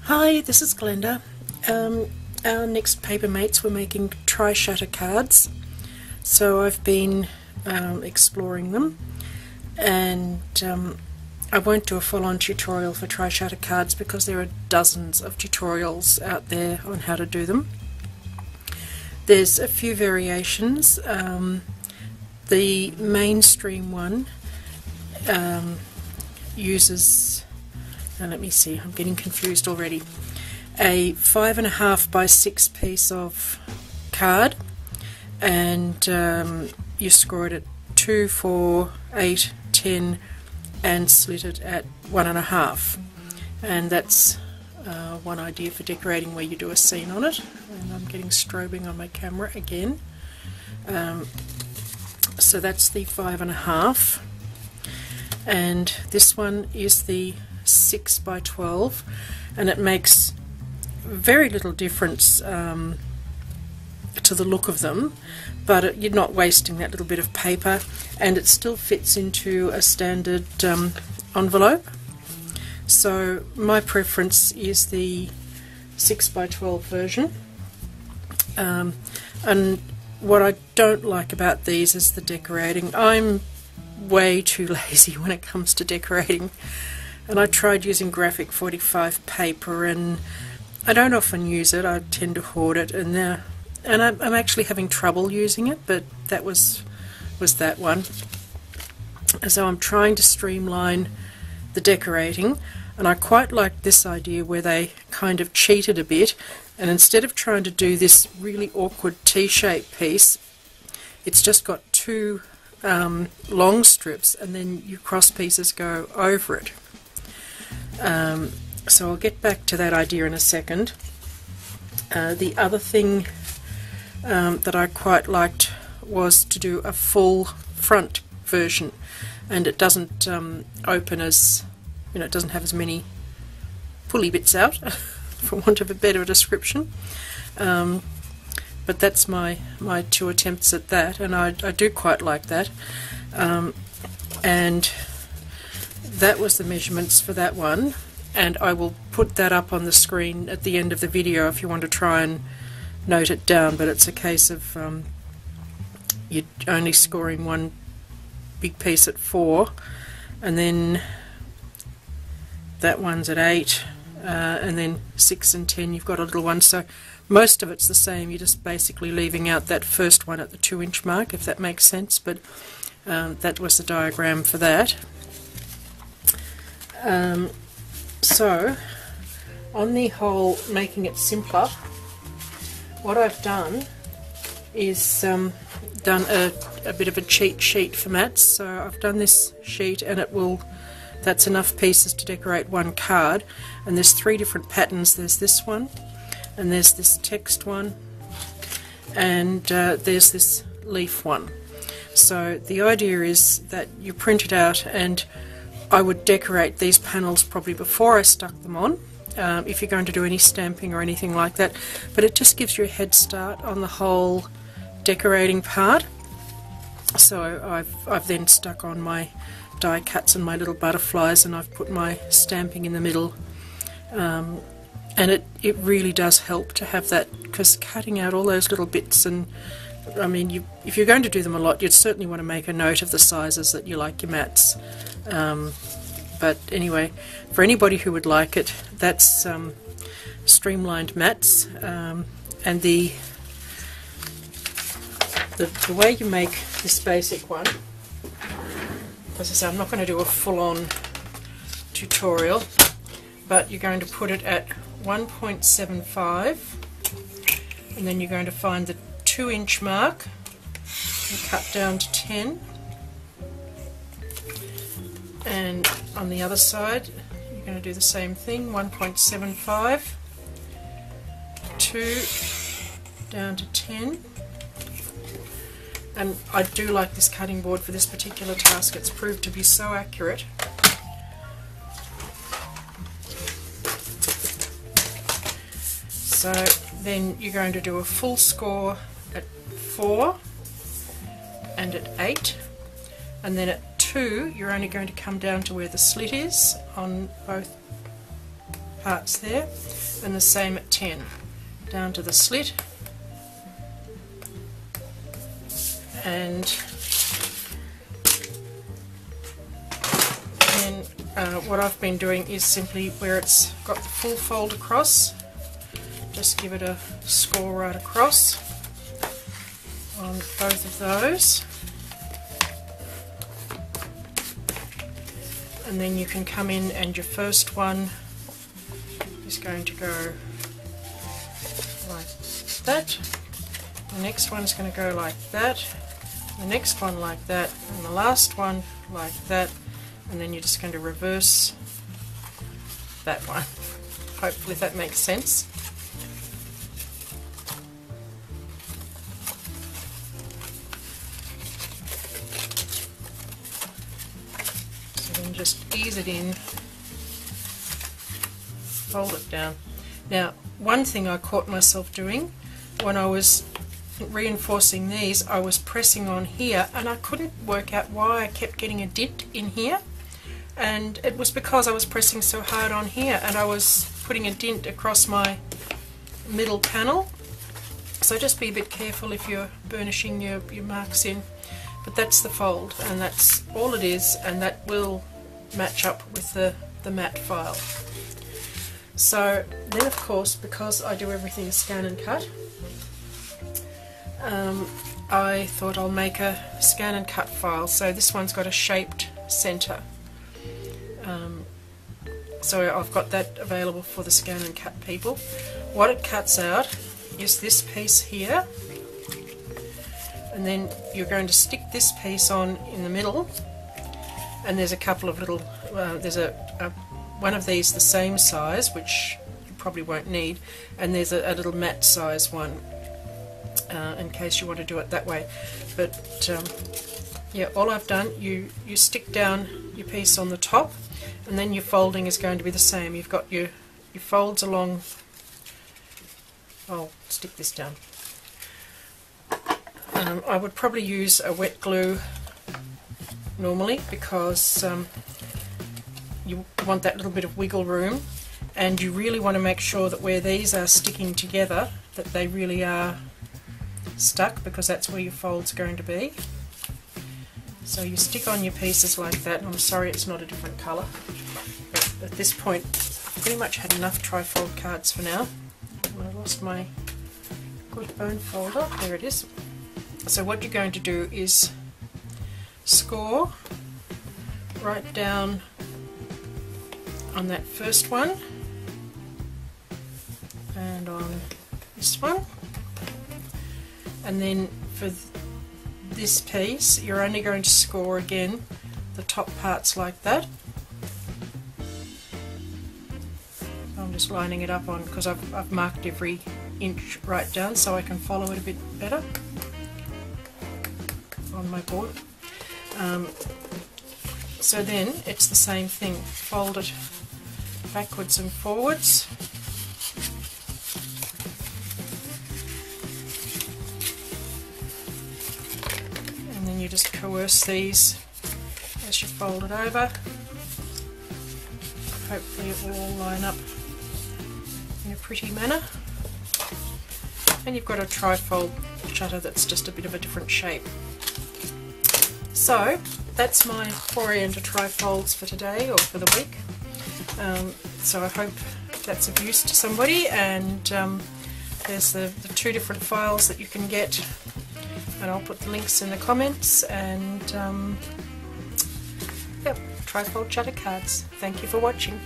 Hi, this is Glenda. Our next paper mates were making tri-shutter cards, so I've been exploring them, and I won't do a full-on tutorial for tri-shutter cards because there are dozens of tutorials out there on how to do them. There's a few variations. The mainstream one uses, let me see, I'm getting confused already, a 5.5 by 6 piece of card, and you score it at 2, 4, 8, 10 and slit it at 1.5, and that's one idea for decorating where you do a scene on it. And I'm getting strobing on my camera again. So that's the 5.5, and this one is the 6 by 12, and it makes very little difference to the look of them, but you're not wasting that little bit of paper, and it still fits into a standard envelope. So my preference is the 6 by 12 version, and what I don't like about these is the decorating. I'm way too lazy when it comes to decorating, and I tried using Graphic 45 paper, and I don't often use it. I tend to hoard it, and I'm actually having trouble using it, but that was that one. So I'm trying to streamline the decorating, and I quite like this idea where they kind of cheated a bit, and instead of trying to do this really awkward T-shaped piece, it's just got two long strips, and then your cross pieces go over it. So I'll get back to that idea in a second. The other thing that I quite liked was to do a full front version, and it doesn't open as, it doesn't have as many pulley bits out, for want of a better description. But that's my two attempts at that, and I do quite like that. And that was the measurements for that one, and I will put that up on the screen at the end of the video if you want to try and note it down, but it's a case of you're only scoring one big piece at 4, and then that one's at 8, and then 6 and 10 you've got a little one, so most of it's the same. You're just basically leaving out that first one at the 2-inch mark, if that makes sense, but that was the diagram for that. So on the whole, making it simpler, what I've done is done a bit of a cheat sheet for mats. So I've done this sheet, and that's enough pieces to decorate one card, and there's 3 different patterns. There's this one, and there's this text one, and there's this leaf one. So the idea is that you print it out, and I would decorate these panels probably before I stuck them on, if you're going to do any stamping or anything like that, but it just gives you a head start on the whole decorating part. So I've then stuck on my die cuts and my little butterflies, and I've put my stamping in the middle, and it really does help to have that, because cutting out all those little bits, and I mean, if you're going to do them a lot, you'd certainly want to make a note of the sizes that you like your mats. But anyway, for anybody who would like it, that's streamlined mats, and the way you make this basic one, as I say, I'm not going to do a full-on tutorial, but you're going to put it at 1.75, and then you're going to find the 2-inch mark and cut down to 10, and on the other side you're going to do the same thing, 1.75, 2 down to 10. And I do like this cutting board for this particular task. It's proved to be so accurate. So then you're going to do a full score at 4 and at 8, and then at 2 you're only going to come down to where the slit is on both parts there, and the same at 10. Down to the slit, and then what I've been doing is simply where it's got the full fold across, just give it a score right across on both of those, and then you can come in and your first one is going to go like that, the next one's going to go like that, the next one like that, and the last one like that, and then you're just going to reverse that one. Hopefully that makes sense. So then just ease it in, fold it down. Now, one thing I caught myself doing when I was reinforcing these, I was pressing on here and I couldn't work out why I kept getting a dent in here, and it was because I was pressing so hard on here and I was putting a dent across my middle panel. So just be a bit careful if you're burnishing your marks in. But that's the fold, and that's all it is, and that will match up with the matte file. So then, of course, because I do everything scan and cut, I thought I'll make a scan and cut file. So this one's got a shaped center. So I've got that available for the scan and cut people. What it cuts out is this piece here, and then you're going to stick this piece on in the middle, and there's a couple of little, there's one of these the same size, which you probably won't need, and there's a little matte size one in case you want to do it that way. But yeah, all I've done, you stick down your piece on the top, and then your folding is going to be the same. You've got your folds along. I'll stick this down. I would probably use a wet glue normally, because you want that little bit of wiggle room, and you really want to make sure that where these are sticking together, that they really are stuck, because that's where your fold's going to be. So you stick on your pieces like that, and I'm sorry it's not a different colour, but at this point I've pretty much had enough trifold cards for now. I lost my good bone folder, there it is. So what you're going to do is score right down on that first one and on this one, and then for this piece you're only going to score again the top parts like that. I'm just lining it up on, because I've marked every inch right down so I can follow it a bit better on my board. So then it's the same thing, fold it backwards and forwards, and then you just coerce these as you fold it over. Hopefully it will all line up in a pretty manner, and you've got a trifold shutter that's just a bit of a different shape. So that's my foray into trifolds for today, or for the week. So I hope that's of use to somebody, and there's the two different files that you can get, and I'll put the links in the comments, and yep, trifold shutter cards. Thank you for watching.